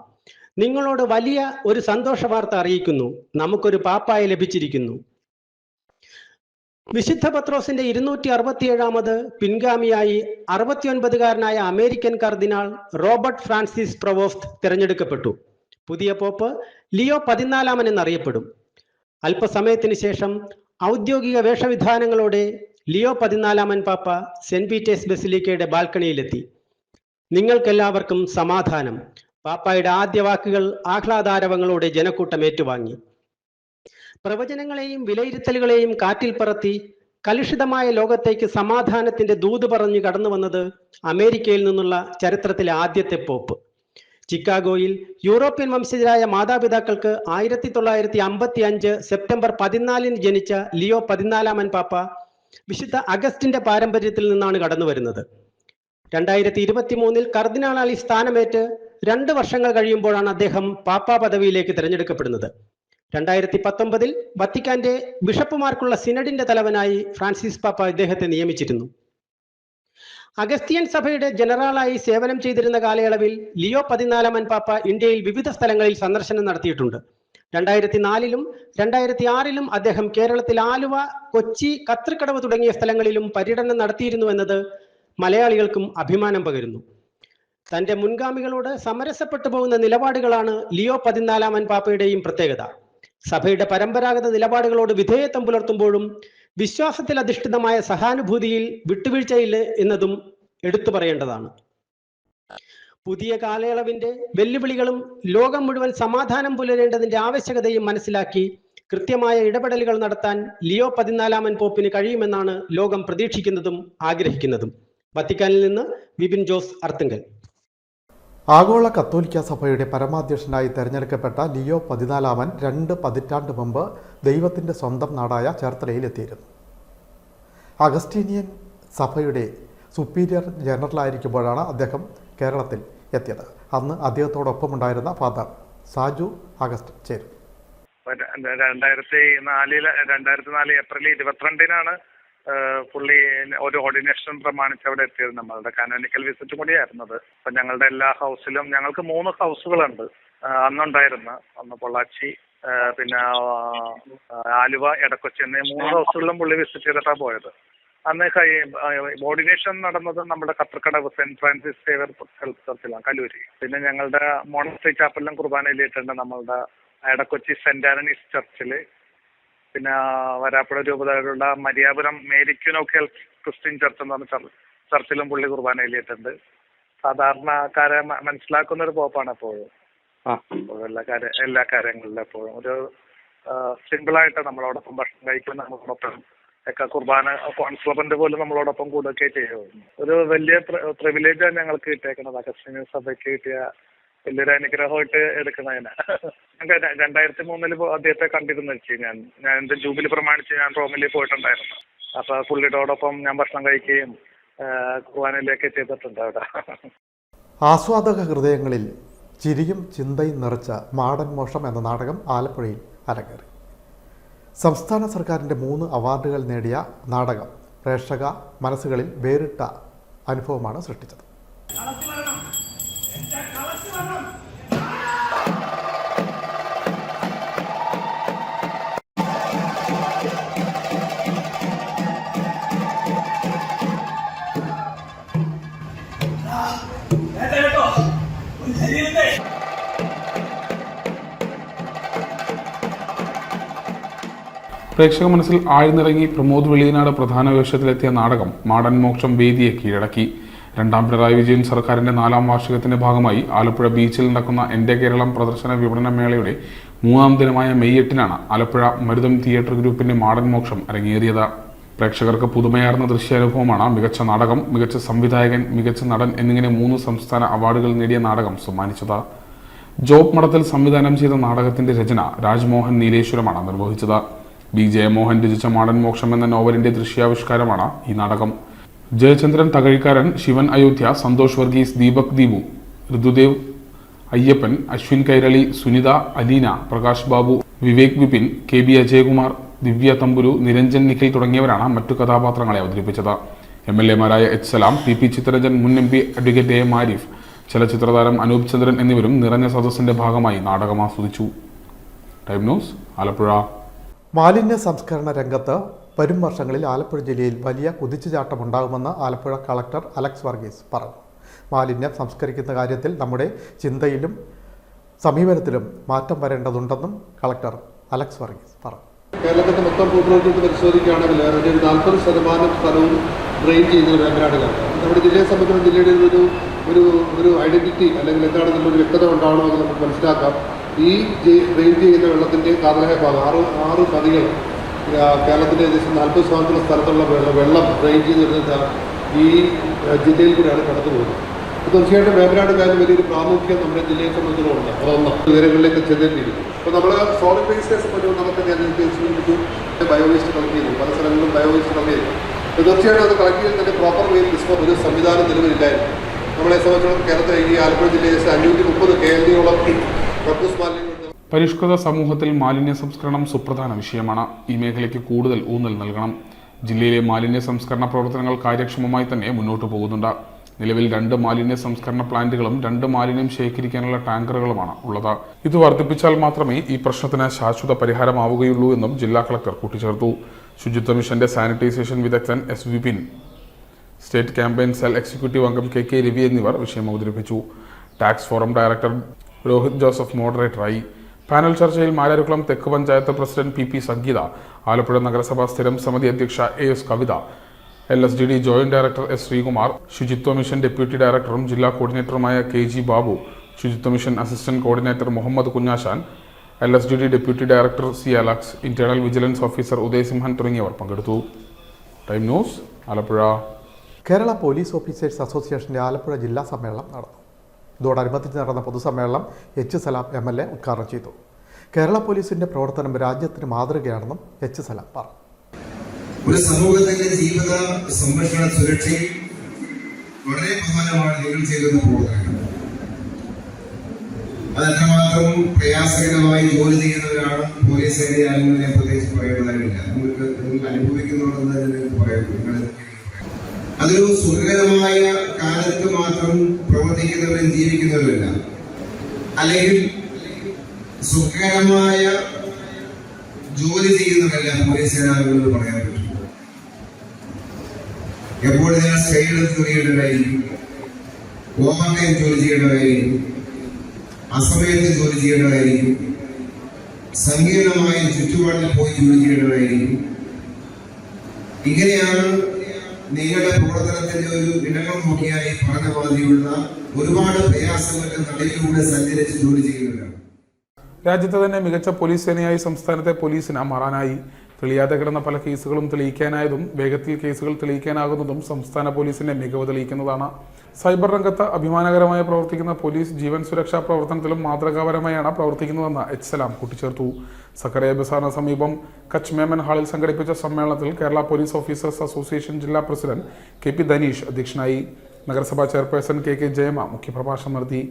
നിങ്ങളോട് വലിയ ഒരു സന്തോഷ വാർത്ത അറിയിക്കുന്നു, നമുക്കൊരു പാപ്പായെ ലഭിച്ചിരിക്കുന്നു. വിശുദ്ധ പത്രോസിന്റെ 267 പിൻഗാമിയായി 69-കാരനായ അമേരിക്കൻ കർദിനാൾ റോബർട്ട് ഫ്രാൻസിസ് പ്രവോസ്റ്റ് തിരഞ്ഞെടുക്കപ്പെട്ടു. പുതിയ പോപ്പ് ലിയോ 14 എന്നറിയപ്പെടും. അല്പസമയത്തിന് ശേഷം ഔദ്യോഗിക വേഷവിധാനങ്ങളോടെ ലിയോ 14 പാപ്പ സെന്റ് പീറ്റേഴ്സ് ബസിലിക്കയുടെ ബാൽക്കണിയിലെത്തി. നിങ്ങൾക്കെല്ലാവർക്കും സമാധാനം. പാപ്പായുടെ ആദ്യ വാക്കുകൾ ആഹ്ലാദാരവങ്ങളോടെ ജനക്കൂട്ടം ഏറ്റുവാങ്ങി. പ്രവചനങ്ങളെയും വിലയിരുത്തലുകളെയും കാറ്റിൽ പറത്തി കലുഷിതമായ ലോകത്തേക്ക് സമാധാനത്തിന്റെ ദൂത് പറഞ്ഞു കടന്നു വന്നത് അമേരിക്കയിൽ നിന്നുള്ള ചരിത്രത്തിലെ ആദ്യത്തെ പോപ്പ്. ചിക്കാഗോയിൽ യൂറോപ്യൻ വംശജരായ മാതാപിതാക്കൾക്ക് 1955 സെപ്റ്റംബർ 14 ജനിച്ച ലിയോ 14 പാപ്പ വിശുദ്ധ അഗസ്റ്റിന്റെ പാരമ്പര്യത്തിൽ നിന്നാണ് കടന്നു വരുന്നത്. 2023 കർദിനാളായി സ്ഥാനമേറ്റ് 2 വർഷങ്ങൾ കഴിയുമ്പോഴാണ് അദ്ദേഹം പാപ്പാ പദവിയിലേക്ക് തിരഞ്ഞെടുക്കപ്പെടുന്നത്. 2019 വത്തിക്കാന്റെ ബിഷപ്പുമാർക്കുള്ള സിനഡിന്റെ തലവനായി ഫ്രാൻസിസ് പാപ്പ ഇദ്ദേഹത്തെ നിയമിച്ചിരുന്നു. അഗസ്ത്യൻ സഭയുടെ ജനറലായി സേവനം ചെയ്തിരുന്ന കാലയളവിൽ ലിയോ 14 പാപ്പ ഇന്ത്യയിൽ വിവിധ സ്ഥലങ്ങളിൽ സന്ദർശനം നടത്തിയിട്ടുണ്ട്. 2004 2006 അദ്ദേഹം കേരളത്തിൽ ആലുവ, കൊച്ചി, കത്രിക്കടവ് തുടങ്ങിയ സ്ഥലങ്ങളിലും പര്യടനം നടത്തിയിരുന്നു എന്നത് മലയാളികൾക്കും അഭിമാനം പകരുന്നു. തന്റെ മുൻഗാമികളോട് സമരസപ്പെട്ടു പോകുന്ന നിലപാടുകളാണ് ലിയോ 14 പാപ്പയുടെയും പ്രത്യേകത. സഭയുടെ പരമ്പരാഗത നിലപാടുകളോട് വിധേയത്വം പുലർത്തുമ്പോഴും വിശ്വാസത്തിൽ അധിഷ്ഠിതമായ സഹാനുഭൂതിയിൽ വിട്ടുവീഴ്ചയില്ല എന്നതും എടുത്തു പറയേണ്ടതാണ്. പുതിയ കാലയളവിന്റെ വെല്ലുവിളികളും ലോകം മുഴുവൻ സമാധാനം പുലരേണ്ടതിന്റെ ആവശ്യകതയും മനസ്സിലാക്കി കൃത്യമായ ഇടപെടലുകൾ നടത്താൻ ലിയോ 14 പോപ്പിന് കഴിയുമെന്നാണ് ലോകം പ്രതീക്ഷിക്കുന്നതും ആഗ്രഹിക്കുന്നതും. വത്തിക്കാനിൽ നിന്ന് ബിബിൻ ജോസ് ആർത്തുങ്കൽ. ആഗോള കത്തോലിക്ക സഭയുടെ പരമാധ്യക്ഷനായി തെരഞ്ഞെടുക്കപ്പെട്ട ലിയോ 14 2 പതിറ്റാണ്ട് മുമ്പ് ദൈവത്തിൻ്റെ സ്വന്തം നാടായ ചേർത്തലയിലെത്തിയിരുന്നു. അഗസ്റ്റീനിയൻ സഭയുടെ സുപ്പീരിയർ ജനറലായിരിക്കുമ്പോഴാണ് അദ്ദേഹം കേരളത്തിൽ എത്തിയത്. അന്ന് അദ്ദേഹത്തോടൊപ്പമുണ്ടായിരുന്ന ഫാദർ സാജു അഗസ്റ്റ് ചേരും. 2004 ഏപ്രിൽ 22 പുള്ളി ഒരു ഓർഡിനേഷൻ പ്രമാണിച്ച് അവിടെ എത്തിയത്. നമ്മളുടെ കാനോനിക്കൽ വിസിറ്റ് കൂടിയായിരുന്നത്. അപ്പൊ ഞങ്ങളുടെ എല്ലാ ഹൗസിലും ഞങ്ങൾക്ക് 3 ഹൗസുകളുണ്ട് അന്നുണ്ടായിരുന്ന. ഒന്ന് പൊള്ളാച്ചി, പിന്നെ ആലുവ, എടക്കൊച്ചി എന്നീ 3 ഹൗസുകളിലും പുള്ളി വിസിറ്റ് ചെയ്തിട്ടാണ് പോയത്. അന്ന് ഓർഡിനേഷൻ നടന്നത് നമ്മുടെ Kathrikadavu Saint Francis Xavier health ചർച്ചിലാണ്, കലൂരി. പിന്നെ ഞങ്ങളുടെ മോണസ്ട്രി ചാപ്പലിലും കുർബാനയിലിട്ടുണ്ട്. നമ്മളുടെ എടക്കൊച്ചി സെന്റ് ആന്റണീസ് ചർച്ചില്, പിന്നെ വരാപ്പുഴ രൂപതയിലുള്ള Mariapuram Mary queen of health Christian church എന്ന് പറഞ്ഞ ചർച്ചിലും പുള്ളി കുർബാനയിലിട്ടുണ്ട്. സാധാരണക്കാരെ മനസ്സിലാക്കുന്ന ഒരു പോപ്പാണ് എപ്പോഴും. എല്ലാ കാര്യങ്ങളിലും എപ്പോഴും ഒരു സിമ്പിളായിട്ട് നമ്മളോടൊപ്പം ഭക്ഷണം കഴിക്കുന്ന, നമ്മളോടൊപ്പം ഒക്കെ കുർബാന കോൺസ്ലബന്റ് പോലും നമ്മളോടൊപ്പം കൂടുകയൊക്കെ ചെയ്യുമായിരുന്നു. ഒരു വലിയ പ്രിവിലേജാണ് ഞങ്ങൾക്ക് കിട്ടിയേക്കുന്നത്. അഗസ്തീനിയൻ സഭയ്ക്ക് കിട്ടിയ വലിയൊരു അനുഗ്രഹമായിട്ട് എടുക്കുന്നതിന്. 2003 അദ്ദേഹത്തെ കണ്ടിരുന്നു ഞാൻ എന്റെ ജൂബിലി പ്രമാണിച്ച് ഞാൻ റോമിൽ പോയിട്ടുണ്ടായിരുന്നു. അപ്പൊ പുള്ളിയോടൊപ്പം ഞാൻ ഭക്ഷണം കഴിക്കുകയും കുർബാനയിലേക്ക് ചെയ്തിട്ടുണ്ട് അവിടെ. ആസ്വാദക ഹൃദയങ്ങളിൽ ചിരിയും ചിന്തയും നിറച്ച മാടൻ മോഷം എന്ന നാടകം ആലപ്പുഴയിൽ അരങ്ങേറി. സംസ്ഥാന സർക്കാരിൻ്റെ 3 അവാർഡുകൾ നേടിയ നാടകം പ്രേക്ഷക മനസ്സുകളിൽ വേറിട്ട അനുഭവമാണ് സൃഷ്ടിച്ചത്. പ്രേക്ഷക മനസ്സിൽ ആഴ്ന്നിറങ്ങി പ്രമോദ് വെളിയനാട് പ്രധാന വേഷത്തിലെത്തിയ നാടകം മാടൻ മോക്ഷം വേദിയെ കീഴടക്കി. 2ാം പിണറായി വിജയൻ സർക്കാരിന്റെ 4ാം വാർഷികത്തിന്റെ ഭാഗമായി ആലപ്പുഴ ബീച്ചിൽ നടക്കുന്ന എൻ്റെ കേരളം പ്രദർശന വിപണന മേളയുടെ 3ാം ദിനമായ മെയ് 8-നാണ് ആലപ്പുഴ മരുതം തിയേറ്റർ ഗ്രൂപ്പിന്റെ മാടൻ മോക്ഷം അരങ്ങേറിയത്. പ്രേക്ഷകർക്ക് പുതുമയാർന്ന ദൃശ്യാനുഭവമാണ് മികച്ച നാടകം, മികച്ച സംവിധായകൻ, മികച്ച നടൻ എന്നിങ്ങനെ 3 സംസ്ഥാന അവാർഡുകൾ നേടിയ നാടകം സമ്മാനിച്ചത്. ജോബ് മഠത്തിൽ സംവിധാനം ചെയ്ത നാടകത്തിന്റെ രചന രാജ്മോഹൻ നീലേശ്വരമാണ് നിർവഹിച്ചത്. ബി ജയമോഹൻ രചിച്ച മാടൻ മോക്ഷം എന്ന നോവലിന്റെ ദൃശ്യാവിഷ്കാരമാണ് ഈ നാടകം. ജയചന്ദ്രൻ തകഴിക്കാരൻ, ശിവൻ അയോധ്യ, സന്തോഷ് വർഗീസ്, ദീപക് ദീപു, ഋതുദേവ് അയ്യപ്പൻ, അശ്വിൻ കൈരളി, സുനിത, അലീന, പ്രകാശ് ബാബു, വിവേക് വിപിൻ, KB അജയകുമാർ, ദിവ്യ തമ്പുരു, നിരഞ്ജൻ നിഖിൽ തുടങ്ങിയവരാണ് മറ്റു കഥാപാത്രങ്ങളെ അവതരിപ്പിച്ചത്. MLA-മാരായ H. സലാം, TP ചിത്തരഞ്ജൻ, മുൻ MP അഡ്വക്കേറ്റ് AM ആരിഫ്, ചലച്ചിത്രതാരം അനൂപ് ചന്ദ്രൻ എന്നിവരും നിറഞ്ഞ സദസ്സിന്റെ ഭാഗമായി നാടകം ആസ്വദിച്ചു. Time News, Alappuzha. മാലിന്യ സംസ്കരണ രംഗത്ത് വരും വർഷങ്ങളിൽ ആലപ്പുഴ ജില്ലയിൽ വലിയ കുതിച്ചുചാട്ടമുണ്ടാകുമെന്ന് ആലപ്പുഴ കളക്ടർ അലക്സ് വർഗീസ് പറഞ്ഞു. മാലിന്യം സംസ്കരിക്കുന്ന കാര്യത്തിൽ നമ്മുടെ ചിന്തയിലും സമീപനത്തിലും മാറ്റം വരേണ്ടതുണ്ടെന്നും കളക്ടർ അലക്സ് വർഗീസ് പറഞ്ഞു. കേരളത്തിന്റെ മൊത്തം ഭൂപ്രകൃതി പരിശോധിക്കുകയാണെങ്കിൽ അതിൻ്റെ ഒരു 40% സ്ഥലവും ഡ്രെയിൻ ചെയ്യുന്ന വേമ്പനാടുകാരാണ്. നമ്മുടെ ജില്ലയെ സംബന്ധിച്ച് ജില്ലയുടെ ഒരു ഐഡന്റിറ്റി അല്ലെങ്കിൽ എന്താണെന്നുള്ളൊരു വ്യക്തത ഉണ്ടാവണമെന്ന് നമുക്ക് മനസ്സിലാക്കാം. ഈ ഡ്രെയിൻ ചെയ്യുന്ന വെള്ളത്തിൻ്റെ കാതലായ ഭാഗം 6 നദികൾ കേരളത്തിൻ്റെ ഏകദേശം 40% സ്ഥലത്തുള്ള വെള്ളം ഡ്രെയിൻ ചെയ്ത് വരുന്നത് ഈ ജില്ലയിൽ കൂടെയാണ് കടന്നു പോകുന്നത്. തീർച്ചയായിട്ടും വേമ്പനാടുകാരിൽ വലിയൊരു പ്രാമുഖ്യം നമ്മുടെ ജില്ലയെ സംബന്ധിച്ചിടമുണ്ട്. അതൊന്ന് ഉയരങ്ങളിലേക്ക് ചെല്ലേണ്ടിയിരിക്കും. അപ്പോൾ നമ്മൾ സോളിഡ് വേസ്റ്റിനെ സംബന്ധിച്ച് നമുക്ക് ബയോവേസ്റ്റ് കളക്ട് ചെയ്തു, പല സ്ഥലങ്ങളിലും ബയോവേസ്റ്റ് കളക്ട് ചെയ്തു. അപ്പോൾ തീർച്ചയായിട്ടും അത് കളക്ട് ചെയ്ത് തന്നെ പ്രോപ്പർ വേയിൽ ഡിസ്പോസ് ഒരു സംവിധാനം നിലവിലില്ലായിരുന്നു. നമ്മളെ സംബന്ധിച്ചിടത്തോളം കേരളത്തിൽ ഈ ആലപ്പുഴ ജില്ലയിൽ 530 KLD-യോളം കക്കൂസ് മാലിന്യങ്ങൾ. പരിഷ്കൃത സമൂഹത്തിൽ മാലിന്യ സംസ്കരണം സുപ്രധാന വിഷയമാണ്. ഈ മേഖലയ്ക്ക് കൂടുതൽ ഊന്നൽ നൽകണം. ജില്ലയിലെ മാലിന്യ സംസ്കരണ പ്രവർത്തനങ്ങൾ കാര്യക്ഷമമായി തന്നെ മുന്നോട്ട് പോകുന്നുണ്ട്. നിലവിൽ 2 മാലിന്യ സംസ്കരണ പ്ലാന്റുകളും 2 മാലിന്യം ശേഖരിക്കാനുള്ള ടാങ്കറുകളുമാണ് ഉള്ളത്. ഇത് വർദ്ധിപ്പിച്ചാൽ മാത്രമേ ഈ പ്രശ്നത്തിന് ശാശ്വത പരിഹാരമാവുകയുള്ളൂ എന്നും ജില്ലാ കളക്ടർ കൂട്ടിച്ചേർത്തു. ശുചിത്വ മിഷന്റെ സാനിറ്റൈസേഷൻ വിദഗ്ധൻ S. Vipin, state campaign cell executive അംഗം KK രവി എന്നിവർ വിഷയം അവതരിപ്പിച്ചു. Tax forum director Rohit Joseph മോഡറേറ്ററായി. പാനൽ ചർച്ചയിൽ മാരാരിക്കുളം തെക്ക് പഞ്ചായത്ത് പ്രസിഡന്റ് PP സംഗീത, ആലപ്പുഴ നഗരസഭാ സ്ഥിരം സമിതി അധ്യക്ഷ AS Kavitha, LSDD joint director S. Sreekumar, ശുചിത്വ മിഷൻ ഡെപ്യൂട്ടി ഡയറക്ടറും ജില്ലാ കോർഡിനേറ്ററുമായ KG ബാബു, ശുചിത്വ mission assistant coordinator Muhammad Kunjashan, LSDD deputy director C. Alex, internal vigilance officer Udayasimhan തുടങ്ങിയവർ പങ്കെടുത്തു. Time News, Alappuzha. Kerala Police officers അസോസിയേഷന്റെ ആലപ്പുഴ ജില്ലാ സമ്മേളനം നടന്നു. ഇതോടനുബന്ധിച്ച് നടന്ന പൊതുസമ്മേളനം H. സലാം MLA ഉദ്ഘാടനം ചെയ്തു. കേരള പോലീസിന്റെ പ്രവർത്തനം രാജ്യത്തിന് മാതൃകയാണെന്നും H. സലാം പറഞ്ഞു. ഒരു സമൂഹത്തിന്റെ ജീവിത സംരക്ഷണ സുരക്ഷയിൽ വളരെ പ്രധാനമാണ് നിങ്ങൾ ചെയ്യുന്ന പ്രവർത്തനങ്ങൾ. അത് എത്രമാത്രം പ്രയാസകരമായി ജോലി ചെയ്യുന്നവരാണ് പോലീസ് സേനയാണെന്ന് ഞാൻ പ്രത്യേകിച്ച് പറയേണ്ടതായിട്ടില്ല. നിങ്ങൾക്ക് അനുഭവിക്കുന്നുണ്ടെന്ന് നിങ്ങൾക്ക് പറയുന്നു. അതൊരു സുഖകരമായ കാലത്ത് മാത്രം പ്രവർത്തിക്കുന്നവരും ജീവിക്കുന്നവരല്ല, അല്ലെങ്കിൽ സുഖകരമായ ജോലി ചെയ്യുന്നവരല്ല പോലീസ് സേനാംഗങ്ങളെന്ന് പറയാൻ പറ്റും. എപ്പോഴും നിങ്ങൾ സ്ട്രെയിൻ ജോലി ചെയ്യേണ്ടതായിരിക്കും, ഓവർ ടൈം ജോലി ചെയ്യേണ്ടതായിരിക്കും, അസമയത്ത് ജോലി ചെയ്യേണ്ടതായിരിക്കും, സങ്കീർണമായ ചുറ്റുപാടിൽ പോയി ജോലി ചെയ്യേണ്ടതായിരിക്കും. ഇങ്ങനെയാണ് നിങ്ങളുടെ പ്രവർത്തനത്തിന്റെ ഒരു ഇടങ്ങൾ നോക്കിയായി പറഞ്ഞ മാതിരിയുള്ള ഒരുപാട് പ്രയാസങ്ങളുടെ നടുവിലൂടെ സഞ്ചരിച്ച് ജോലി ചെയ്യുന്നവരാണ്. രാജ്യത്തെ തന്നെ മികച്ച പോലീസ് സേനയായി സംസ്ഥാനത്തെ പോലീസിന് മാറാനായി. തെളിയാതെ കിടന്ന പല കേസുകളും തെളിയിക്കാനായതും വേഗത്തിൽ കേസുകൾ തെളിയിക്കാനാകുന്നതും സംസ്ഥാന പോലീസിന്റെ മികവ് തെളിയിക്കുന്നതാണ്. സൈബർ രംഗത്ത് അഭിമാനകരമായി പ്രവർത്തിക്കുന്ന പോലീസ് ജീവൻ സുരക്ഷാ പ്രവർത്തനത്തിലും മാതൃകാപരമായാണ് പ്രവർത്തിക്കുന്നതെന്ന് എച്ച് സലാം കൂട്ടിച്ചേർത്തു. സക്കറിയ ബസാറിന് സമീപം കച്ച് മേമൻ ഹാളിൽ സംഘടിപ്പിച്ച സമ്മേളനത്തിൽ കേരള പോലീസ് ഓഫീസേഴ്സ് അസോസിയേഷൻ ജില്ലാ പ്രസിഡന്റ് കെ.പി. ധനീഷ് അധ്യക്ഷനായി. നഗരസഭാ ചെയർപേഴ്സൺ കെ. ജയമ മുഖ്യപ്രഭാഷണം നടത്തി.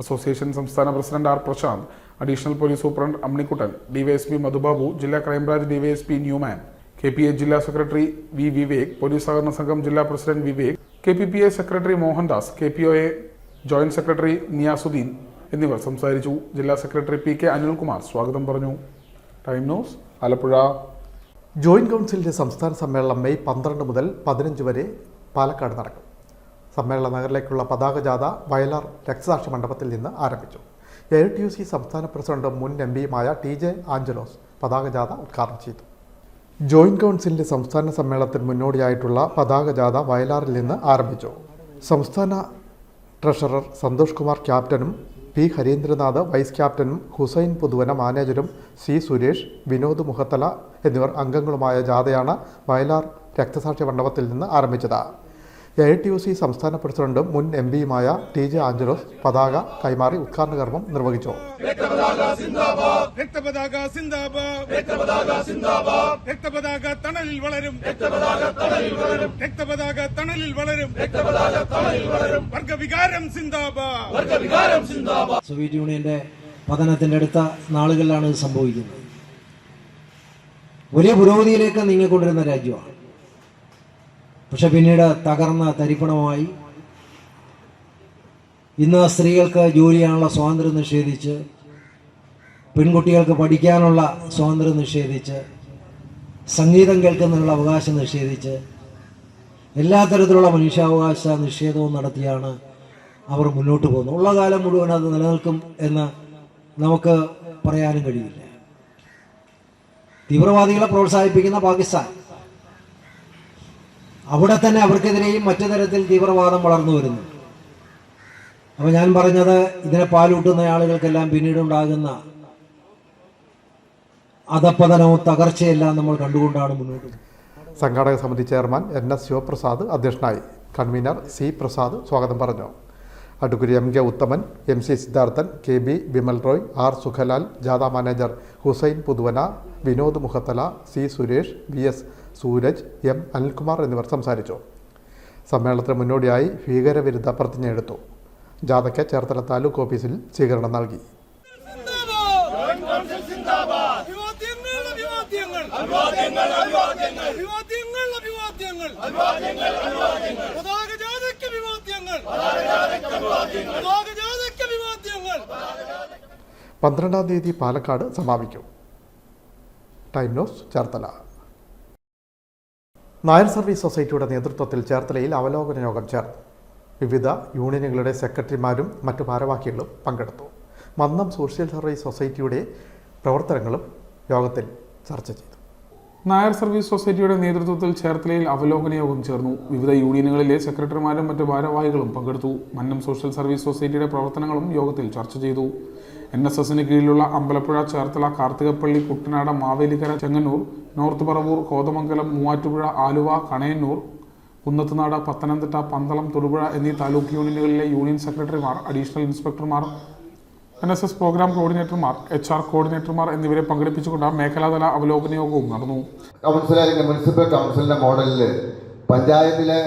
അസോസിയേഷൻ സംസ്ഥാന president R. Prasanth, additional police superintendent Amminikuttan, DYSP Madhubabu, ജില്ലാ ക്രൈംബ്രാഞ്ച് ഡിവൈഎസ്പി ന്യൂമാൻ, KPA ജില്ലാ സെക്രട്ടറി വി. വിവേക്, പോലീസ് സഹകരണ സംഘം ജില്ലാ president Vivek, KPPA secretary Mohandas, KPOA joint secretary Niyasuddin എന്നിവർ സംസാരിച്ചു. ജില്ലാ സെക്രട്ടറി PK അനിൽകുമാർ സ്വാഗതം പറഞ്ഞു. Time News, Alappuzha. ജോയിന്റ് കൗൺസിലിന്റെ സംസ്ഥാന സമ്മേളനം മെയ് 12 മുതൽ 15 വരെ പാലക്കാട് നടക്കും. സമ്മേളന നഗറിലേക്കുള്ള പതാക ജാഥ വയലാർ രക്തസാക്ഷി മണ്ഡപത്തിൽ നിന്ന് ആരംഭിച്ചു. AITUC സംസ്ഥാന പ്രസിഡന്റും മുൻ MPയുമായ TJ ആഞ്ചലോസ് പതാക ജാഥ ഉദ്ഘാടനം ചെയ്തു. ജോയിന്റ് കൗൺസിലിന്റെ സംസ്ഥാന സമ്മേളനത്തിന് മുന്നോടിയായിട്ടുള്ള പതാക ജാഥ വയലാറിൽ നിന്ന് ആരംഭിച്ചു. സംസ്ഥാന ട്രഷറർ സന്തോഷ് കുമാർ ക്യാപ്റ്റനും P. ഹരീന്ദ്രനാഥ് വൈസ് ക്യാപ്റ്റനും ഹുസൈൻ പുതുവന മാനേജരും C. സുരേഷ്, വിനോദ് മുഹത്തല എന്നിവർ അംഗങ്ങളുമായ ജാഥയാണ് വയലാർ രക്തസാക്ഷി മണ്ഡപത്തിൽ നിന്ന് ആരംഭിച്ചത്. AITUC സംസ്ഥാന പ്രസിഡന്റും മുൻ MPയുമായ TJ ആഞ്ചലോസ് പതാക കൈമാറി ഉദ്ഘാടന കർമ്മം നിർവഹിച്ചു. സോവിയറ്റ് യൂണിയന്റെ പതനത്തിന്റെ അടുത്ത നാളുകളിലാണ് ഇത് സംഭവിക്കുന്നത്. വലിയ പുരോഗതിയിലേക്ക് നീങ്ങിക്കൊണ്ടിരുന്ന രാജ്യമാണ്. പക്ഷെ പിന്നീട് തകർന്ന തരിപ്പണമായി. ഇന്ന് സ്ത്രീകൾക്ക് ജോലി ചെയ്യാനുള്ള സ്വാതന്ത്ര്യം നിഷേധിച്ച്, പെൺകുട്ടികൾക്ക് പഠിക്കാനുള്ള സ്വാതന്ത്ര്യം നിഷേധിച്ച്, സംഗീതം കേൾക്കുന്നതിനുള്ള അവകാശം നിഷേധിച്ച്, എല്ലാ തരത്തിലുള്ള മനുഷ്യാവകാശ നിഷേധവും നടത്തിയാണ് അവർ മുന്നോട്ട് പോകുന്നത്. ഉള്ള കാലം മുഴുവൻ അത് നിലനിൽക്കും എന്ന് നമുക്ക് പറയാനും കഴിയില്ല. തീവ്രവാദികളെ പ്രോത്സാഹിപ്പിക്കുന്ന പാകിസ്ഥാൻ, അവിടെ തന്നെ അവർക്കെതിരെയും മറ്റു തരത്തിൽ തീവ്രവാദം വളർന്നു വരുന്നു. അപ്പോൾ ഞാൻ പറഞ്ഞത്, ഇതിനെ പാലൂട്ടുന്ന ആളുകൾക്കെല്ലാം പിന്നീടുണ്ടാകുന്ന അധപ്പതനവും തകർച്ചയെല്ലാം നമ്മൾ കണ്ടുകൊണ്ടാണ് മുന്നോട്ട് പോകുന്നത്. സംഘാടക സമിതി ചെയർമാൻ NS ശിവപ്രസാദ് അധ്യക്ഷനായി. Convener C. പ്രസാദ് സ്വാഗതം പറഞ്ഞു. Advocate MK Uthaman, MC Siddharthan, KB Vimal Roy, R. Sukhalal, ജാഥ manager Hussain Puthuvana, Vinod Muhathala, C. Suresh, VS Sooraj, M. Anilkumar എന്നിവർ സംസാരിച്ചു. സമ്മേളനത്തിന് മുന്നോടിയായി ഭീകരവിരുദ്ധ പ്രതിജ്ഞയെടുത്തു. ജാഥയ്ക്ക് ചേർത്തല താലൂക്ക് ഓഫീസിൽ സ്വീകരണം നൽകി. പന്ത്രണ്ടാം തീയതി പാലക്കാട് സമാപിക്കും. Time News, Cherthala. Nair service സൊസൈറ്റിയുടെ നേതൃത്വത്തിൽ ചേർത്തലയിൽ അവലോകന യോഗം ചേർന്നു. വിവിധ യൂണിയനുകളുടെ സെക്രട്ടറിമാരും മറ്റു ഭാരവാഹികളും പങ്കെടുത്തു. മന്നം സോഷ്യൽ സർവീസ് സൊസൈറ്റിയുടെ പ്രവർത്തനങ്ങളും യോഗത്തിൽ ചർച്ച ചെയ്തു. നായർ സർവീസ് സൊസൈറ്റിയുടെ നേതൃത്വത്തിൽ ചേർത്തലയിൽ അവലോകന യോഗം ചേർന്നു. വിവിധ യൂണിയനുകളിലെ സെക്രട്ടറിമാരും മറ്റു ഭാരവാഹികളും പങ്കെടുത്തു. മന്നം സോഷ്യൽ സർവീസ് സൊസൈറ്റിയുടെ പ്രവർത്തനങ്ങളും യോഗത്തിൽ ചർച്ച ചെയ്തു. NSSന് കീഴിലുള്ള അമ്പലപ്പുഴ, ചേർത്തല, കാർത്തികപ്പള്ളി, കുട്ടനാട്, മാവേലിക്കര, ചെങ്ങന്നൂർ, നോർത്ത് പറവൂർ, കോതമംഗലം, മൂവാറ്റുപുഴ, ആലുവ, കണയന്നൂർ, കുന്നത്തുനാട്, പത്തനംതിട്ട, പന്തളം, തൊടുപുഴ എന്നീ താലൂക്ക് യൂണിയനുകളിലെ യൂണിയൻ സെക്രട്ടറിമാർ, അഡീഷണൽ ഇൻസ്പെക്ടർമാർ, NSS പ്രോഗ്രാം കോർഡിനേറ്റർമാർ, HR കോർഡിനേറ്റർമാർ എന്നിവരെ പങ്കെടുപ്പിച്ചുകൊണ്ട് മേഖലാതല അവലോകന യോഗവും നടന്നു. കൗൺസിൽ അല്ലെങ്കിൽ മുനിസിപ്പൽ കൗൺസിലിന്റെ മോഡലിൽ പഞ്ചായത്തിലെ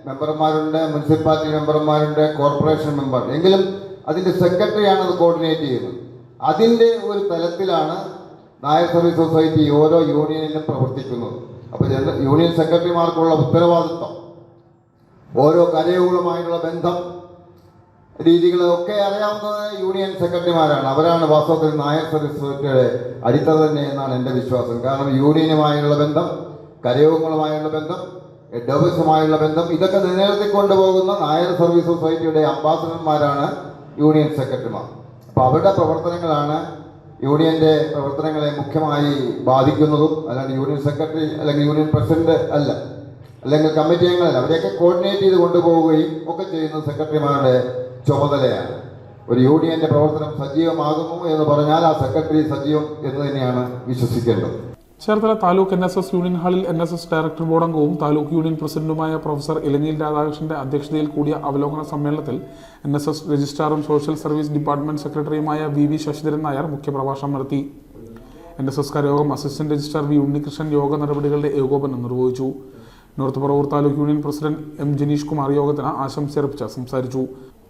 മെമ്പർമാരുണ്ട്, മുനിസിപ്പാലിറ്റി മെമ്പർമാരുണ്ട്, കോർപ്പറേഷൻ മെമ്പർ, എങ്കിലും അതിൻ്റെ സെക്രട്ടറിയാണ് അത് കോർഡിനേറ്റ് ചെയ്യുന്നത്. അതിൻ്റെ ഒരു തലത്തിലാണ് നായർ സർവീസ് സൊസൈറ്റി ഓരോ യൂണിയനിലും പ്രവർത്തിക്കുന്നത്. അപ്പോൾ യൂണിയൻ സെക്രട്ടറിമാർക്കുള്ള ഉത്തരവാദിത്വം, ഓരോ കരയോഗങ്ങളുമായുള്ള ബന്ധം, രീതികളൊക്കെ അറിയാവുന്നത് യൂണിയൻ സെക്രട്ടറിമാരാണ്. അവരാണ് വാസ്തവത്തിൽ നായർ സർവീസ് സൊസൈറ്റിയുടെ അടിത്തറ തന്നെ എന്നാണ് എൻ്റെ വിശ്വാസം. കാരണം യൂണിയനുമായുള്ള ബന്ധം, കരയോഗങ്ങളുമായുള്ള ബന്ധം, ഹെഡ് ഓഫീസുമായുള്ള ബന്ധം, ഇതൊക്കെ നിലനിർത്തിക്കൊണ്ടു പോകുന്ന നായർ സർവീസ് സൊസൈറ്റിയുടെ അംബാസഡർമാരാണ് യൂണിയൻ സെക്രട്ടറിമാർ. അപ്പോൾ അവരുടെ പ്രവർത്തനങ്ങളാണ് യൂണിയൻ്റെ പ്രവർത്തനങ്ങളെ മുഖ്യമായി ബാധിക്കുന്നതും. അല്ലാണ്ട് യൂണിയൻ സെക്രട്ടറി അല്ലെങ്കിൽ യൂണിയൻ പ്രസിഡന്റ് അല്ല, അല്ലെങ്കിൽ കമ്മിറ്റി അംഗങ്ങളല്ല. അവരെയൊക്കെ കോർഡിനേറ്റ് ചെയ്ത് കൊണ്ടുപോവുകയും ഒക്കെ ചെയ്യുന്നത് സെക്രട്ടറിമാരുടെ ചുമതലയാണ്. ഒരു യൂണിയന്റെ പ്രവർത്തനം സജീവമാകുന്നു എന്ന് പറഞ്ഞാൽ ആ സെക്രട്ടറി സജീവം എന്ന് തന്നെയാണ് വിശ്വസിക്കേണ്ടത്. ചേർത്തല താലൂക്ക് NSS യൂണിയൻ ഹാളിൽ NSS ഡയറക്ടർ ബോർഡ് അംഗവും താലൂക്ക് യൂണിയൻ പ്രസിഡന്റുമായ പ്രൊഫസർ ഇലഞ്ഞിൽ രാധാകൃഷ്ണന്റെ അധ്യക്ഷതയിൽ കൂടിയ അവലോകന സമ്മേളനത്തിൽ NSS രജിസ്ട്രാറും സോഷ്യൽ സർവീസ് ഡിപ്പാർട്ട്മെന്റ് സെക്രട്ടറിയുമായ VV ശശിധരൻ നായർ മുഖ്യപ്രഭാഷണം നടത്തി. NSS യോഗം assistant registrar V Unnikrishnan yoga നടപടികളുടെ ഏകോപനം നിർവഹിച്ചു. North Paravur taluk union president M Janeesh Kumar യോഗത്തിന് ആശംസയർപ്പിച്ച് സംസാരിച്ചു.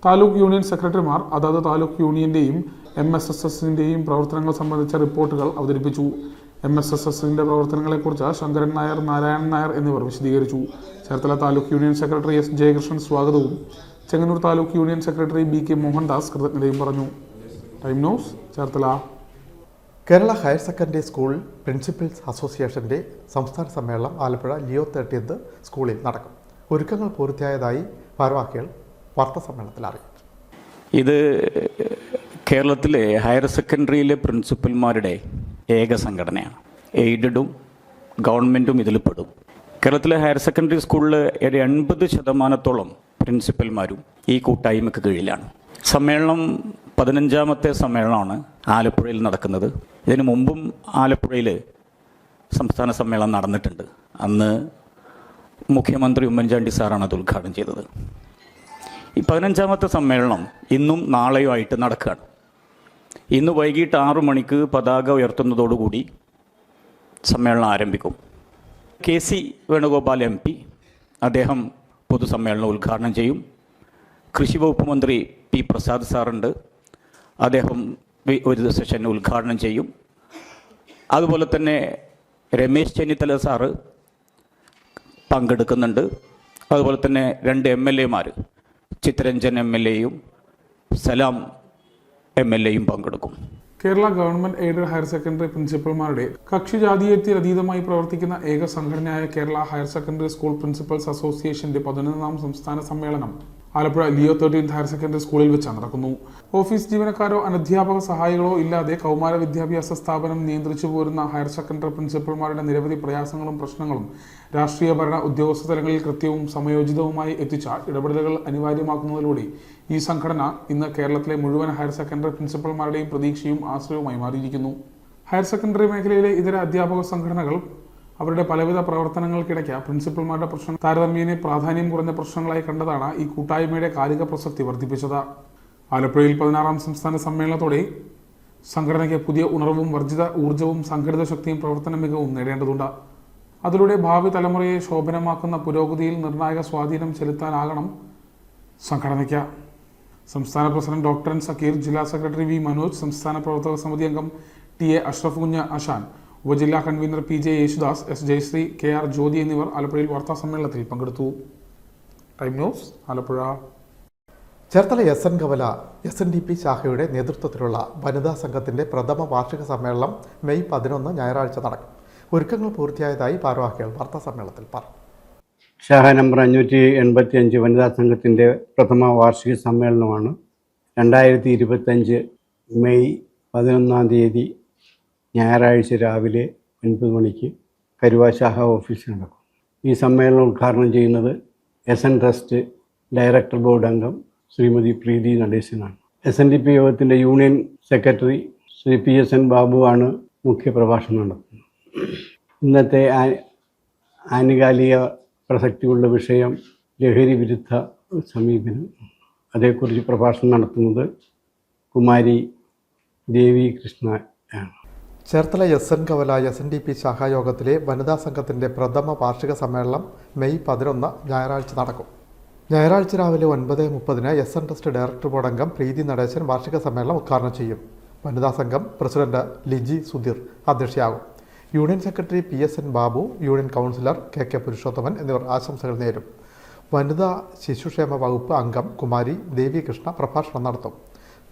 താലൂക്ക് യൂണിയൻ സെക്രട്ടറിമാർ അതാത് താലൂക്ക് യൂണിയന്റെയും MSSSന്റെയും പ്രവർത്തനങ്ങൾ സംബന്ധിച്ച റിപ്പോർട്ടുകൾ അവതരിപ്പിച്ചു. MSSSന്റെ പ്രവർത്തനങ്ങളെക്കുറിച്ച് ശങ്കരൻ നായർ, നാരായണൻ നായർ എന്നിവർ വിശദീകരിച്ചു. Cherthala taluk union secretary S Jayakrishnan സ്വാഗതവും Chengannur taluk union secretary BK Mohandas കൃതജ്ഞതയും പറഞ്ഞു. Time News, Cherthala. Kerala higher secondary school principals അസോസിയേഷന്റെ സംസ്ഥാന സമ്മേളനം ആലപ്പുഴ ലിയോ 30th സ്കൂളിൽ നടക്കും. ഒരുക്കങ്ങൾ പൂർത്തിയായതായി ഭാരവാഹികൾ വാർത്താസമ്മേളനത്തിൽ അറിയിച്ചു. ഇത് കേരളത്തിലെ ഹയർ സെക്കൻഡറിയിലെ പ്രിൻസിപ്പൽമാരുടെ ഏക സംഘടനയാണ്. എയ്ഡഡും ഗവൺമെൻറ്റും ഇതിൽ പെടും. കേരളത്തിലെ ഹയർ സെക്കൻഡറി സ്കൂളിൽ ഒരു 80% പ്രിൻസിപ്പൽമാരും ഈ കൂട്ടായ്മയ്ക്ക് കീഴിലാണ്. സമ്മേളനം 15ാമത്തെ സമ്മേളനമാണ് ആലപ്പുഴയിൽ നടക്കുന്നത്. ഇതിനു മുമ്പും ആലപ്പുഴയിൽ സംസ്ഥാന സമ്മേളനം നടന്നിട്ടുണ്ട്. അന്ന് മുഖ്യമന്ത്രി ഉമ്മൻചാണ്ടി സാറാണ് അത് ഉദ്ഘാടനം ചെയ്തത്. ഈ 15ാമത്തെ സമ്മേളനം ഇന്നും നാളെയുമായിട്ട് നടക്കുകയാണ്. ഇന്ന് വൈകിട്ട് 6 മണിക്ക് പതാക ഉയർത്തുന്നതോടുകൂടി സമ്മേളനം ആരംഭിക്കും. KC വേണുഗോപാൽ MP അദ്ദേഹം പൊതുസമ്മേളനം ഉദ്ഘാടനം ചെയ്യും. കൃഷി വകുപ്പ് മന്ത്രി P പ്രസാദ് സാറുണ്ട്, അദ്ദേഹം ഒരു സെഷൻ ഉദ്ഘാടനം ചെയ്യും. അതുപോലെ തന്നെ രമേശ് ചെന്നിത്തല സാറ് പങ്കെടുക്കുന്നുണ്ട്. അതുപോലെ തന്നെ 2 MLAമാർ ചിത്തരഞ്ജൻ MLAയും സലാം MLAയും പങ്കെടുക്കും. Kerala government aided higher secondary പ്രിൻസിപ്പൽമാരുടെ കക്ഷി ജാതീയത്തിൽ അതീതമായി പ്രവർത്തിക്കുന്ന ഏക സംഘടനയായ Kerala higher secondary school principals അസോസിയേഷന്റെ 11ാം സംസ്ഥാന സമ്മേളനം Alappuzha Leo 13th higher Secondary സ്കൂളിൽ വെച്ച് നടക്കുന്നു. ഓഫീസ് ജീവനക്കാരോ അനധ്യാപക സഹായികളോ ഇല്ലാതെ കൗമാര വിദ്യാഭ്യാസ സ്ഥാപനം നിയന്ത്രിച്ചു പോരുന്ന ഹയർ സെക്കൻഡറി പ്രിൻസിപ്പൽമാരുടെ നിരവധി പ്രയാസങ്ങളും പ്രശ്നങ്ങളും രാഷ്ട്രീയ ഭരണ ഉദ്യോഗസ്ഥ തലങ്ങളിൽ കൃത്യവും സമയോചിതവുമായി എത്തിച്ച ഇടപെടലുകൾ അനിവാര്യമാക്കുന്നതിലൂടെ ഈ സംഘടന ഇന്ന് കേരളത്തിലെ മുഴുവൻ ഹയർ സെക്കൻഡറി പ്രിൻസിപ്പൽമാരുടെയും പ്രതീക്ഷയും ആശ്രയവുമായി മാറിയിരിക്കുന്നു. ഹയർ സെക്കൻഡറി മേഖലയിലെ ഇതര അധ്യാപക സംഘടനകൾ അവരുടെ പലവിധ പ്രവർത്തനങ്ങൾക്കിടയ്ക്ക് പ്രിൻസിപ്പൽമാരുടെ പ്രശ്നം താരതമ്യേന പ്രാധാന്യം കുറഞ്ഞ പ്രശ്നങ്ങളായി കണ്ടതാണ് ഈ കൂട്ടായ്മയുടെ കാലിക പ്രസക്തി വർദ്ധിപ്പിച്ചത്. ആലപ്പുഴയിൽ 16ാം സംസ്ഥാന സമ്മേളനത്തോടെ സംഘടനയ്ക്ക് പുതിയ ഉണർവും വർദ്ധിത ഊർജ്ജവും സംഘടിത ശക്തിയും പ്രവർത്തന മികവും നേടേണ്ടതുണ്ട്. അതിലൂടെ ഭാവി തലമുറയെ ശോഭനമാക്കുന്ന പുരോഗതിയിൽ നിർണായക സ്വാധീനം ചെലുത്താനാകണം സംഘടനയ്ക്ക്. സംസ്ഥാന പ്രസിഡന്റ് ഡോക്ടർ N സക്കീർ, ജില്ലാ സെക്രട്ടറി V മനോജ്, സംസ്ഥാന പ്രവർത്തക സമിതി അംഗം TA അഷ്റഫ് കുഞ്ഞ് ആശാൻ, ഉപജില്ലാ convener PJ Yesudas, S Jayasree, KR Jyothi എന്നിവർ ആലപ്പുഴയിൽ വാർത്താ സമ്മേളനത്തിൽ പങ്കെടുത്തു. Time News, Alappuzha. Cherthala SN കവല SNDP ശാഖയുടെ നേതൃത്വത്തിലുള്ള വനിതാ സംഘത്തിന്റെ പ്രഥമ വാർഷിക സമ്മേളനം മെയ് 11 ഞായറാഴ്ച നടക്കും. ഒരുക്കങ്ങൾ പൂർത്തിയായതായി ഭാരവാഹികൾ വാർത്താ സമ്മേളനത്തിൽ പറഞ്ഞു. ശാഖ നമ്പർ 585 വനിതാ സംഘത്തിൻ്റെ പ്രഥമ വാർഷിക സമ്മേളനമാണ് 2025 മെയ് 11 ഞായറാഴ്ച രാവിലെ 9 മണിക്ക് കരുവ ശാഖ ഓഫീസിൽ നടക്കും. ഈ സമ്മേളനം ഉദ്ഘാടനം ചെയ്യുന്നത് SN ട്രസ്റ്റ് ഡയറക്ടർ ബോർഡ് അംഗം ശ്രീമതി പ്രീതി നടേശനാണ്. SNDP യോഗത്തിൻ്റെ യൂണിയൻ സെക്രട്ടറി ശ്രീ PSN ബാബുവാണ് മുഖ്യപ്രഭാഷണം നടത്തുന്നത്. ഇന്നത്തെ ആനുകാലിക പ്രസക്തിയുള്ള വിഷയം ലഹരി വിരുദ്ധ സമീപനം. അതേക്കുറിച്ച് പ്രഭാഷണം നടത്തുന്നത് കുമാരി ദേവി കൃഷ്ണ ആണ്. ചേർത്തല SN കവല SNDP ശാഖായോഗത്തിലെ വനിതാ സംഘത്തിന്റെ പ്രഥമ വാർഷിക സമ്മേളനം മെയ് 11 ഞായറാഴ്ച നടക്കും. ഞായറാഴ്ച രാവിലെ 9:30 SN ട്രസ്റ്റ് ഡയറക്ടർ ബോർഡ് അംഗം പ്രീതി നടേശൻ വാർഷിക സമ്മേളനം ഉദ്ഘാടനം ചെയ്യും. വനിതാ സംഘം പ്രസിഡന്റ് ലിജി സുധീർ അധ്യക്ഷയാകും. Union secretary PSN Babu, union councillor KK Purushothaman എന്നിവർ ആശംസകൾ നേരും. വനിതാ ശിശുക്ഷേമ വകുപ്പ് അംഗം കുമാരി ദേവി കൃഷ്ണ പ്രഭാഷണം നടത്തും.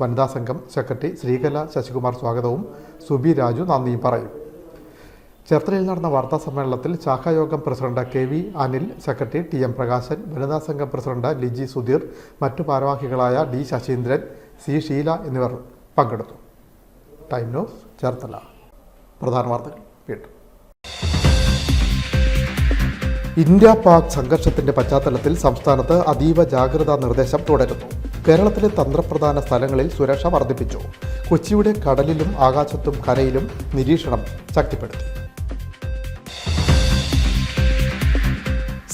വനിതാ സംഘം സെക്രട്ടറി ശ്രീകല ശശികുമാർ സ്വാഗതവും സുബി രാജു നന്ദിയും പറയും. ചേർത്തലയിൽ നടന്ന വാർത്താ സമ്മേളനത്തിൽ ശാഖായോഗം president KV Anil, secretary TM Prakashan, വനിതാ സംഘം പ്രസിഡന്റ് ലിജി സുധീർ, മറ്റു ഭാരവാഹികളായ D ശശീന്ദ്രൻ, C ഷീല എന്നിവർ പങ്കെടുത്തു. Time News, Cherthala. പ്രധാന വാർത്തകൾ വീണ്ടും. ഇന്ത്യ പാക് സംഘർഷത്തിന്റെ പശ്ചാത്തലത്തിൽ സംസ്ഥാനത്ത് അതീവ ജാഗ്രതാ നിർദ്ദേശം തുടരുന്നു. കേരളത്തിലെ തന്ത്രപ്രധാന സ്ഥലങ്ങളിൽ സുരക്ഷ വർദ്ധിപ്പിച്ചു. കൊച്ചിയുടെ കടലിലും ആകാശത്തും കരയിലും നിരീക്ഷണം ശക്തിപ്പെടുത്തി.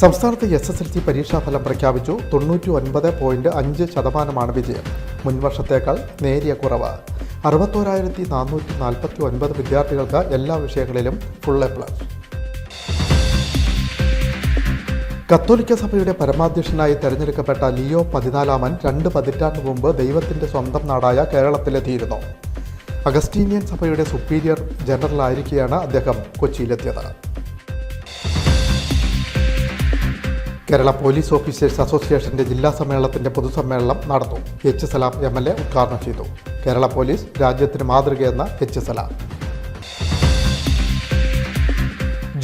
സംസ്ഥാനത്ത് SSLC പരീക്ഷാഫലം പ്രഖ്യാപിച്ചു. 99.5% വിജയം. മുൻവർഷത്തേക്കാൾ നേരിയ കുറവ്. 61,449 വിദ്യാർത്ഥികൾക്ക് എല്ലാ വിഷയങ്ങളിലും ഫുൾ A+. കത്തോലിക്ക സഭയുടെ പരമാധ്യക്ഷനായി തെരഞ്ഞെടുക്കപ്പെട്ട ലിയോ 14 2 പതിറ്റാണ്ട് മുമ്പ് ദൈവത്തിൻ്റെ സ്വന്തം നാടായ കേരളത്തിലെത്തിയിരുന്നു. അഗസ്റ്റീനിയൻ സഭയുടെ സുപ്പീരിയർ ജനറൽ ആയിരിക്കെയാണ് അദ്ദേഹം കൊച്ചിയിലെത്തിയത്. കേരള പോലീസ് ഓഫീസേഴ്സ് അസോസിയേഷന്റെ ജില്ലാ സമ്മേളനത്തിന്റെ പൊതുസമ്മേളനം നടന്നു. H. സലാം MLA ഉദ്ഘാടനം ചെയ്തു. കേരള പോലീസ് രാജ്യത്തിന് മാതൃകയെന്ന H. സലാം.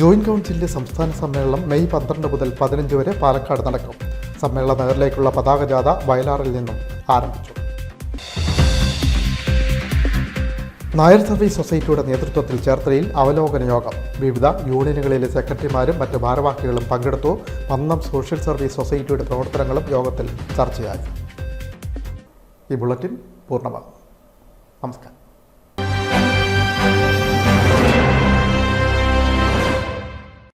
ജോയിന്റ് കൗൺസിലിന്റെ സംസ്ഥാന സമ്മേളനം മെയ് 12 മുതൽ 15 വരെ പാലക്കാട് നടക്കും. സമ്മേളന നഗറിലേക്കുള്ള പതാക ജാഥ വയലാറിൽ നിന്നും ആരംഭിച്ചു. നായർ സർവീസ് സൊസൈറ്റിയുടെ നേതൃത്വത്തിൽ ചേർത്തലയിൽ അവലോകന യോഗം. വിവിധ യൂണിയനുകളിലെ സെക്രട്ടറിമാരും മറ്റ് ഭാരവാഹികളും പങ്കെടുത്തു. പന്നം സോഷ്യൽ സർവീസ് സൊസൈറ്റിയുടെ പ്രവർത്തനങ്ങളും യോഗത്തിൽ ചർച്ചയായി. ഈ ബുള്ളറ്റിൻ പൂർണ്ണമാകും. നമസ്കാരം.